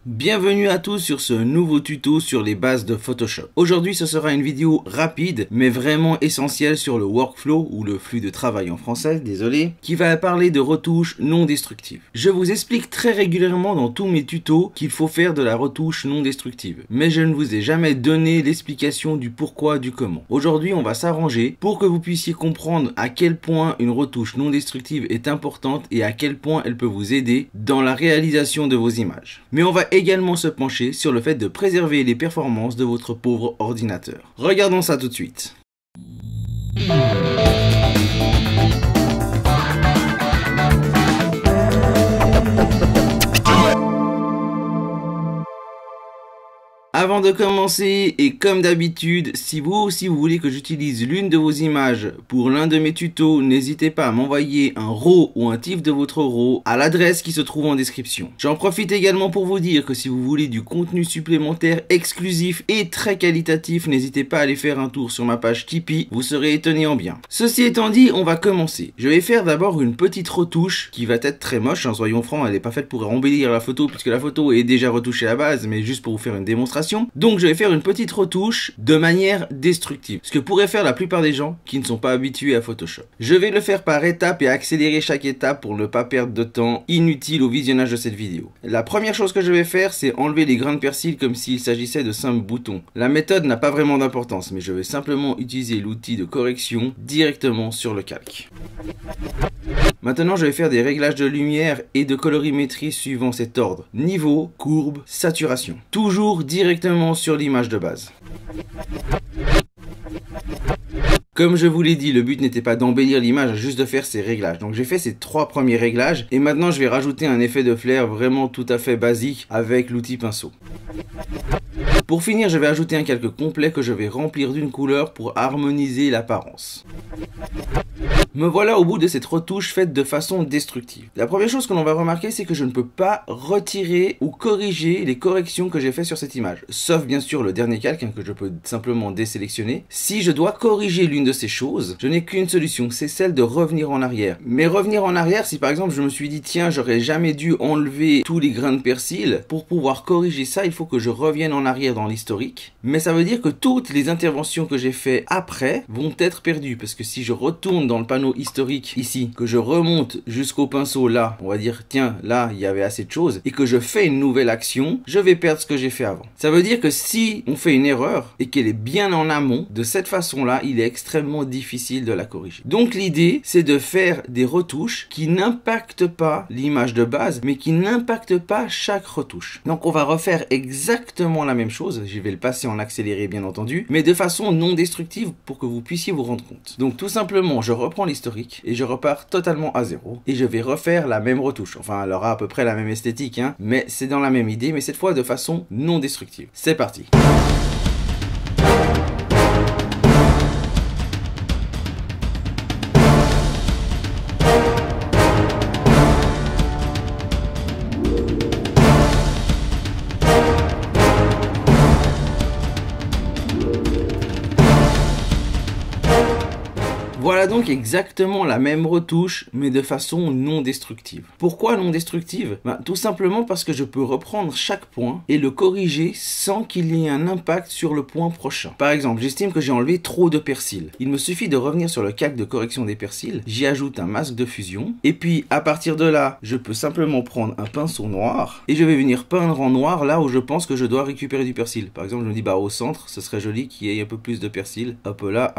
Bienvenue à tous sur ce nouveau tuto sur les bases de Photoshop. Aujourd'hui ce sera une vidéo rapide mais vraiment essentielle sur le workflow ou le flux de travail en français, désolé, qui va parler de retouches non destructives. Je vous explique très régulièrement dans tous mes tutos qu'il faut faire de la retouche non destructive, mais je ne vous ai jamais donné l'explication du pourquoi, du comment. Aujourd'hui on va s'arranger pour que vous puissiez comprendre à quel point une retouche non destructive est importante et à quel point elle peut vous aider dans la réalisation de vos images. Mais on va également se pencher sur le fait de préserver les performances de votre pauvre ordinateur. Regardons ça tout de suite. Avant de commencer, et comme d'habitude, si vous aussi vous voulez que j'utilise l'une de vos images pour l'un de mes tutos, n'hésitez pas à m'envoyer un RAW ou un TIFF de votre RAW à l'adresse qui se trouve en description. J'en profite également pour vous dire que si vous voulez du contenu supplémentaire exclusif et très qualitatif, n'hésitez pas à aller faire un tour sur ma page Tipeee, vous serez étonné en bien. Ceci étant dit, on va commencer. Je vais faire d'abord une petite retouche qui va être très moche, hein, soyons francs, elle n'est pas faite pour embellir la photo puisque la photo est déjà retouchée à la base, mais juste pour vous faire une démonstration. Donc je vais faire une petite retouche de manière destructive, ce que pourraient faire la plupart des gens qui ne sont pas habitués à Photoshop. Je vais le faire par étapes et accélérer chaque étape pour ne pas perdre de temps inutile au visionnage de cette vidéo. La première chose que je vais faire, c'est enlever les grains de persil comme s'il s'agissait de simples boutons. La méthode n'a pas vraiment d'importance, mais je vais simplement utiliser l'outil de correction directement sur le calque. Maintenant, je vais faire des réglages de lumière et de colorimétrie suivant cet ordre: niveau, courbe, saturation. Toujours directement sur l'image de base. Comme je vous l'ai dit, le but n'était pas d'embellir l'image, juste de faire ces réglages. Donc j'ai fait ces trois premiers réglages et maintenant je vais rajouter un effet de flair vraiment tout à fait basique avec l'outil pinceau. Pour finir, je vais ajouter un calque complet que je vais remplir d'une couleur pour harmoniser l'apparence. Me voilà au bout de cette retouche faite de façon destructive. La première chose que l'on va remarquer, c'est que je ne peux pas retirer ou corriger les corrections que j'ai fait sur cette image. Sauf bien sûr le dernier calque que je peux simplement désélectionner. Si je dois corriger l'une de ces choses, je n'ai qu'une solution, c'est celle de revenir en arrière. Mais revenir en arrière, si par exemple je me suis dit tiens, j'aurais jamais dû enlever tous les grains de persil, pour pouvoir corriger ça, il faut que je revienne en arrière dans l'historique. Mais ça veut dire que toutes les interventions que j'ai fait après vont être perdues, parce que si je retourne dans le panneau historique ici, que je remonte jusqu'au pinceau là, on va dire tiens là il y avait assez de choses, et que je fais une nouvelle action, je vais perdre ce que j'ai fait avant. Ça veut dire que si on fait une erreur et qu'elle est bien en amont, de cette façon là il est extrêmement difficile de la corriger. Donc l'idée c'est de faire des retouches qui n'impactent pas l'image de base, mais qui n'impactent pas chaque retouche. Donc on va refaire exactement la même chose, je vais le passer en accéléré bien entendu, mais de façon non destructive pour que vous puissiez vous rendre compte. Donc tout simplement je reprends l'historique et je repars totalement à zéro et je vais refaire la même retouche. Enfin elle aura à peu près la même esthétique hein, mais c'est dans la même idée, mais cette fois de façon non destructive. C'est parti. Voilà donc exactement la même retouche, mais de façon non destructive. Pourquoi non destructive? Tout simplement parce que je peux reprendre chaque point et le corriger sans qu'il y ait un impact sur le point prochain. Par exemple, j'estime que j'ai enlevé trop de persil. Il me suffit de revenir sur le calque de correction des persils, j'y ajoute un masque de fusion, et puis à partir de là, je peux simplement prendre un pinceau noir, et je vais venir peindre en noir là où je pense que je dois récupérer du persil. Par exemple, je me dis, bah au centre, ce serait joli qu'il y ait un peu plus de persil, un peu là,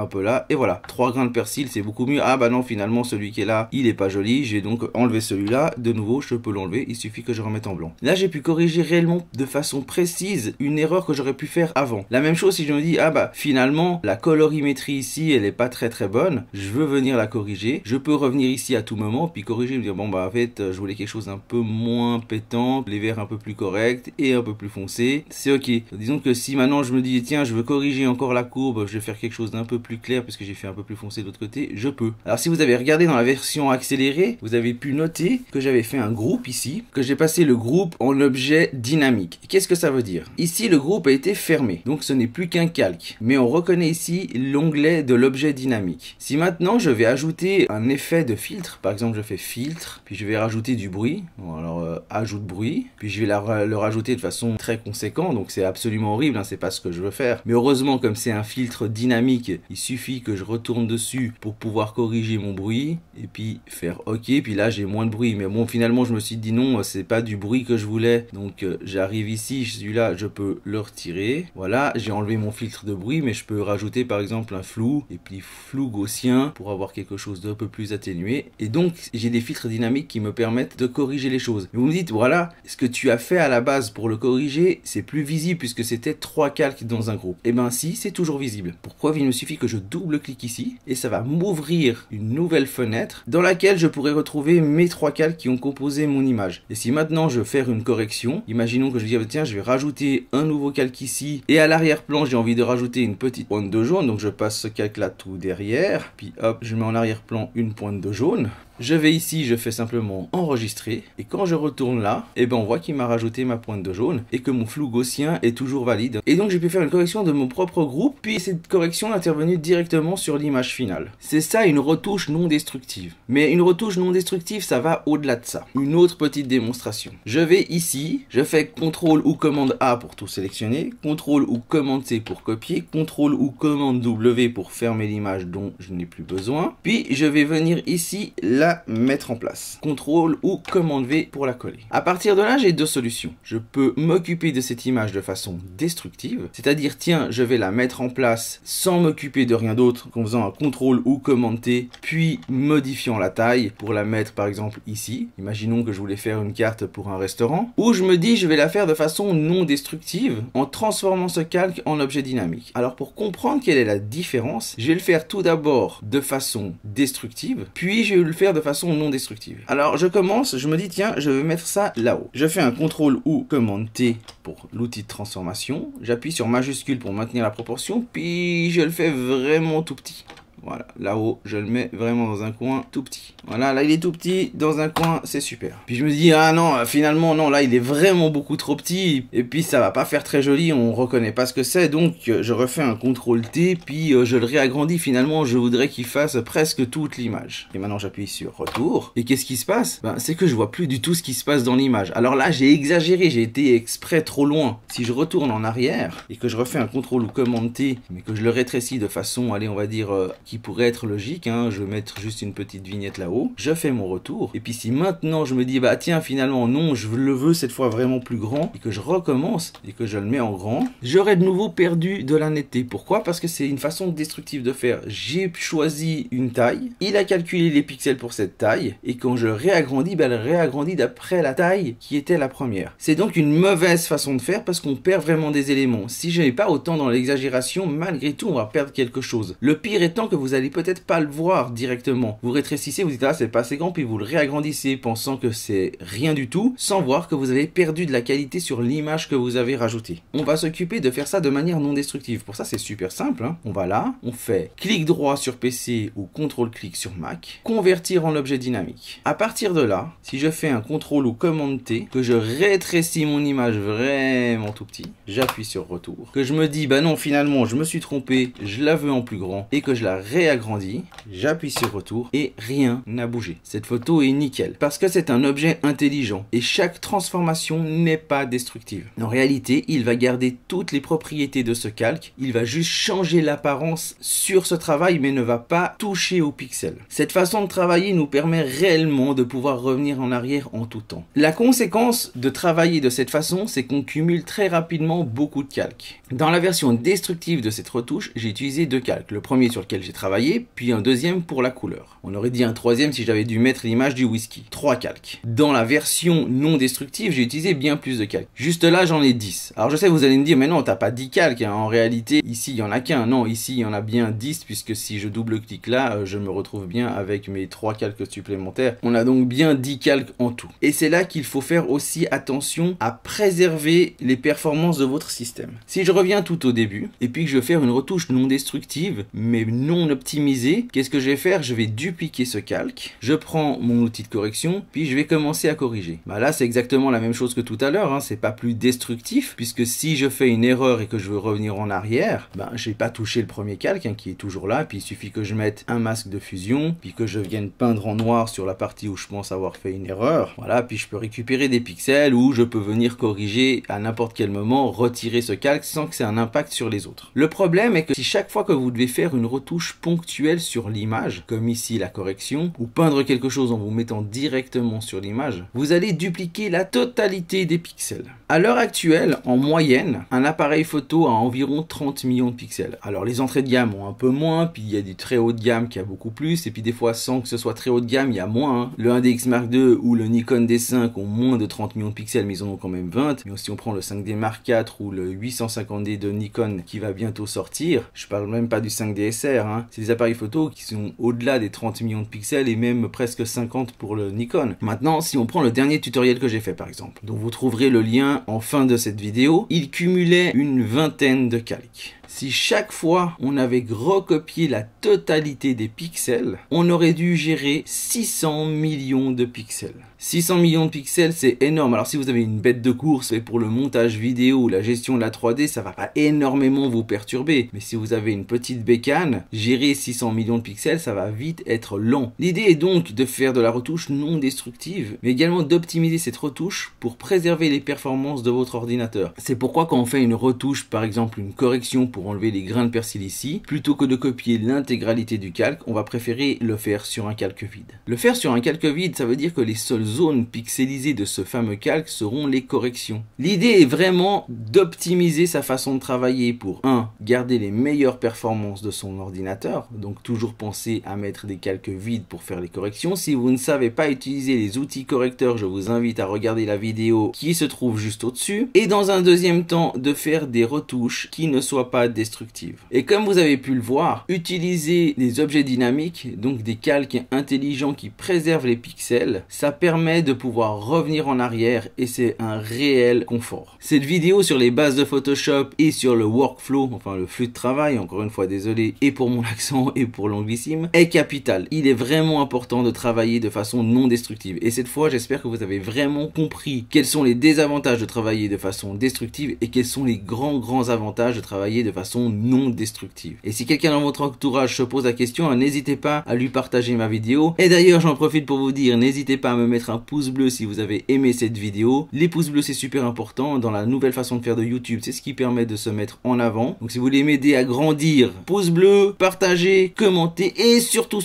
et voilà. 3 grains de persil, c'est beaucoup mieux. Ah bah non, finalement celui qui est là il est pas joli, j'ai donc enlevé celui-là. De nouveau je peux l'enlever, il suffit que je remette en blanc. Là j'ai pu corriger réellement de façon précise une erreur que j'aurais pu faire avant. La même chose si je me dis ah bah finalement la colorimétrie ici elle est pas très bonne, je veux venir la corriger, je peux revenir ici à tout moment puis corriger, me dire bon bah en fait je voulais quelque chose un peu moins pétant, les verts un peu plus corrects et un peu plus foncé, c'est ok. Disons que si maintenant je me dis tiens je veux corriger encore la courbe, je vais faire quelque chose d'un peu plus clair parce que j'ai fait un peu plus foncé de l'autre côté, côté, je peux. Alors si vous avez regardé dans la version accélérée, vous avez pu noter que j'avais fait un groupe ici, que j'ai passé le groupe en objet dynamique. Qu'est-ce que ça veut dire? Ici, le groupe a été fermé, donc ce n'est plus qu'un calque. Mais on reconnaît ici l'onglet de l'objet dynamique. Si maintenant je vais ajouter un effet de filtre, par exemple je fais filtre, puis je vais rajouter du bruit, alors ajoute bruit, puis je vais le rajouter de façon très conséquente, donc c'est absolument horrible, hein, c'est pas ce que je veux faire. Mais heureusement, comme c'est un filtre dynamique, il suffit que je retourne dessus pour pouvoir corriger mon bruit, et puis faire OK, puis là j'ai moins de bruit. Mais bon, finalement je me suis dit non, c'est pas du bruit que je voulais, donc j'arrive ici, celui-là je peux le retirer. Voilà, j'ai enlevé mon filtre de bruit, mais je peux rajouter par exemple un flou, et puis flou gaussien pour avoir quelque chose d'un peu plus atténué. Et donc j'ai des filtres dynamiques qui me permettent de corriger les choses. Mais vous me dites, voilà, ce que tu as fait à la base pour le corriger, c'est plus visible puisque c'était 3 calques dans un groupe. Et ben si, c'est toujours visible. Pour preuve, il me suffit que je double-clique ici, et ça va m'ouvrir une nouvelle fenêtre dans laquelle je pourrais retrouver mes 3 calques qui ont composé mon image. Et si maintenant je veux faire une correction, imaginons que je dis, tiens, je vais rajouter un nouveau calque ici, et à l'arrière-plan, j'ai envie de rajouter une petite pointe de jaune, donc je passe ce calque-là tout derrière, puis hop, je mets en arrière-plan une pointe de jaune. Je vais ici, je fais simplement enregistrer, et quand je retourne là, et ben on voit qu'il m'a rajouté ma pointe de jaune, et que mon flou gaussien est toujours valide. Et donc j'ai pu faire une correction de mon propre groupe, puis cette correction est intervenue directement sur l'image finale. C'est ça une retouche non destructive. Mais une retouche non destructive, ça va au-delà de ça. Une autre petite démonstration. Je vais ici, je fais CTRL ou commande A pour tout sélectionner, CTRL ou commande C pour copier, CTRL ou commande W pour fermer l'image dont je n'ai plus besoin, puis je vais venir ici, la mettre en place. CTRL ou commande V pour la coller. À partir de là, j'ai deux solutions. Je peux m'occuper de cette image de façon destructive, c'est-à-dire, tiens, je vais la mettre en place sans m'occuper de rien d'autre qu'en faisant un CTRL ou commande T, puis modifiant la taille pour la mettre par exemple ici. Imaginons que je voulais faire une carte pour un restaurant, ou je me dis je vais la faire de façon non destructive en transformant ce calque en objet dynamique. Alors pour comprendre quelle est la différence, je vais le faire tout d'abord de façon destructive, puis je vais le faire de façon non destructive. Alors je commence, je me dis tiens, je vais mettre ça là-haut. Je fais un CTRL ou commande T pour l'outil de transformation. J'appuie sur majuscule pour maintenir la proportion, puis je le fais vraiment tout petit. Voilà, là-haut, je le mets vraiment dans un coin tout petit. Voilà, là il est tout petit, dans un coin, c'est super. Puis je me dis, ah non, finalement, non, là il est vraiment beaucoup trop petit. Et puis ça va pas faire très joli, on reconnaît pas ce que c'est. Donc je refais un CTRL T, puis je le réagrandis. Finalement, je voudrais qu'il fasse presque toute l'image. Et maintenant j'appuie sur retour. Et qu'est-ce qui se passe? Ben, c'est que je vois plus du tout ce qui se passe dans l'image. Alors là, j'ai exagéré, j'ai été exprès trop loin. Si je retourne en arrière, et que je refais un CTRL ou commande T, mais que je le rétrécis de façon, allez, on va dire... qui pourrait être logique, hein, je vais mettre juste une petite vignette là-haut, je fais mon retour, et puis si maintenant je me dis, bah tiens, finalement non, je le veux cette fois vraiment plus grand, et que je recommence, et que je le mets en grand, j'aurais de nouveau perdu de la netteté. Pourquoi? Parce que c'est une façon destructive de faire. J'ai choisi une taille, il a calculé les pixels pour cette taille, et quand je réagrandis, bah, elle réagrandit d'après la taille qui était la première. C'est donc une mauvaise façon de faire, parce qu'on perd vraiment des éléments. Si je n'ai pas autant dans l'exagération, malgré tout, on va perdre quelque chose. Le pire étant que vous allez peut-être pas le voir directement. Vous rétrécissez, vous dites ah c'est pas assez grand, puis vous le réagrandissez pensant que c'est rien du tout, sans voir que vous avez perdu de la qualité sur l'image que vous avez rajoutée. On va s'occuper de faire ça de manière non destructive. Pour ça c'est super simple, hein. On va là, on fait clic droit sur PC ou CTRL-clic sur Mac, convertir en objet dynamique. À partir de là, si je fais un CTRL ou commande T, que je rétrécis mon image vraiment tout petit, j'appuie sur retour, que je me dis bah non finalement je me suis trompé, je la veux en plus grand, et que je la réagrandis, j'appuie sur retour et rien n'a bougé. Cette photo est nickel parce que c'est un objet intelligent et chaque transformation n'est pas destructive. En réalité, il va garder toutes les propriétés de ce calque, il va juste changer l'apparence sur ce travail mais ne va pas toucher aux pixels. Cette façon de travailler nous permet réellement de pouvoir revenir en arrière en tout temps. La conséquence de travailler de cette façon, c'est qu'on cumule très rapidement beaucoup de calques. Dans la version destructive de cette retouche, j'ai utilisé deux calques. Le premier sur lequel j'ai travaillé, puis un deuxième pour la couleur. On aurait dit un troisième si j'avais dû mettre l'image du whisky. 3 calques. Dans la version non destructive, j'ai utilisé bien plus de calques. Juste là, j'en ai 10. Alors je sais, vous allez me dire, mais non, t'as pas 10 calques. Hein. En réalité, ici, il y en a qu'un. Non, ici, il y en a bien 10, puisque si je double-clique là, je me retrouve bien avec mes 3 calques supplémentaires. On a donc bien 10 calques en tout. Et c'est là qu'il faut faire aussi attention à préserver les performances de votre système. Si je reviens tout au début, et puis que je veux faire une retouche non destructive, mais non optimiser, qu'est-ce que je vais faire? Je vais dupliquer ce calque, je prends mon outil de correction, puis je vais commencer à corriger. Bah là, c'est exactement la même chose que tout à l'heure, hein. C'est pas plus destructif, puisque si je fais une erreur et que je veux revenir en arrière, je n'ai pas touché le premier calque, hein, qui est toujours là, puis il suffit que je mette un masque de fusion, puis que je vienne peindre en noir sur la partie où je pense avoir fait une erreur. Voilà, puis je peux récupérer des pixels, ou je peux venir corriger à n'importe quel moment, retirer ce calque sans que ça ait un impact sur les autres. Le problème est que si chaque fois que vous devez faire une retouche ponctuelle sur l'image, comme ici la correction, ou peindre quelque chose en vous mettant directement sur l'image, vous allez dupliquer la totalité des pixels. À l'heure actuelle, en moyenne, un appareil photo a environ 30 millions de pixels. Alors les entrées de gamme ont un peu moins, puis il y a du très haut de gamme qui a beaucoup plus, et puis des fois sans que ce soit très haut de gamme, il y a moins, hein. Le 1DX Mark II ou le Nikon D5 ont moins de 30 millions de pixels, mais ils en ont quand même 20. Mais si on prend le 5D Mark IV ou le 850D de Nikon qui va bientôt sortir, je parle même pas du 5D SR, hein. C'est des appareils photo qui sont au-delà des 30 millions de pixels et même presque 50 pour le Nikon. Maintenant, si on prend le dernier tutoriel que j'ai fait par exemple, dont vous trouverez le lien en fin de cette vidéo, il cumulait une vingtaine de calques. Si chaque fois on avait recopié la totalité des pixels, on aurait dû gérer 600 millions de pixels. 600 millions de pixels, c'est énorme. Alors si vous avez une bête de course et pour le montage vidéo ou la gestion de la 3D, ça va pas énormément vous perturber. Mais si vous avez une petite bécane, gérer 600 millions de pixels, ça va vite être lent. L'idée est donc de faire de la retouche non destructive, mais également d'optimiser cette retouche pour préserver les performances de votre ordinateur. C'est pourquoi quand on fait une retouche, par exemple une correction pour enlever les grains de persil ici, plutôt que de copier l'intégralité du calque, on va préférer le faire sur un calque vide. Le faire sur un calque vide, ça veut dire que les seules zones pixelisées de ce fameux calque seront les corrections. L'idée est vraiment d'optimiser sa façon de travailler pour 1. Garder les meilleures performances de son ordinateur, donc toujours penser à mettre des calques vides pour faire les corrections. Si vous ne savez pas utiliser les outils correcteurs, je vous invite à regarder la vidéo qui se trouve juste au-dessus. Et dans un deuxième temps, de faire des retouches qui ne soient pas destructives. Et comme vous avez pu le voir, utiliser des objets dynamiques, donc des calques intelligents qui préservent les pixels, ça permet de pouvoir revenir en arrière et c'est un réel confort. Cette vidéo sur les bases de Photoshop et sur le workflow, enfin le flux de travail, encore une fois désolé et pour mon accent et pour l'anglicisme, est capital. Il est vraiment important de travailler de façon non destructive. Et cette fois, j'espère que vous avez vraiment compris quels sont les désavantages de travailler de façon destructive et quels sont les grands avantages de travailler de façon non destructive. Et si quelqu'un dans votre entourage se pose la question, n'hésitez pas à lui partager ma vidéo. Et d'ailleurs, j'en profite pour vous dire, n'hésitez pas à me mettre un pouce bleu si vous avez aimé cette vidéo. Les pouces bleus, c'est super important dans la nouvelle façon de faire de YouTube. C'est ce qui permet de se mettre en avant. Donc si vous voulez m'aider à grandir, pouce bleu, partagez, commentez et surtout,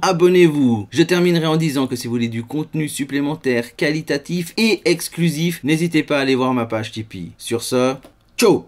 abonnez-vous. Je terminerai en disant que si vous voulez du contenu supplémentaire, qualitatif et exclusif, n'hésitez pas à aller voir ma page Tipeee. Sur ce, ciao!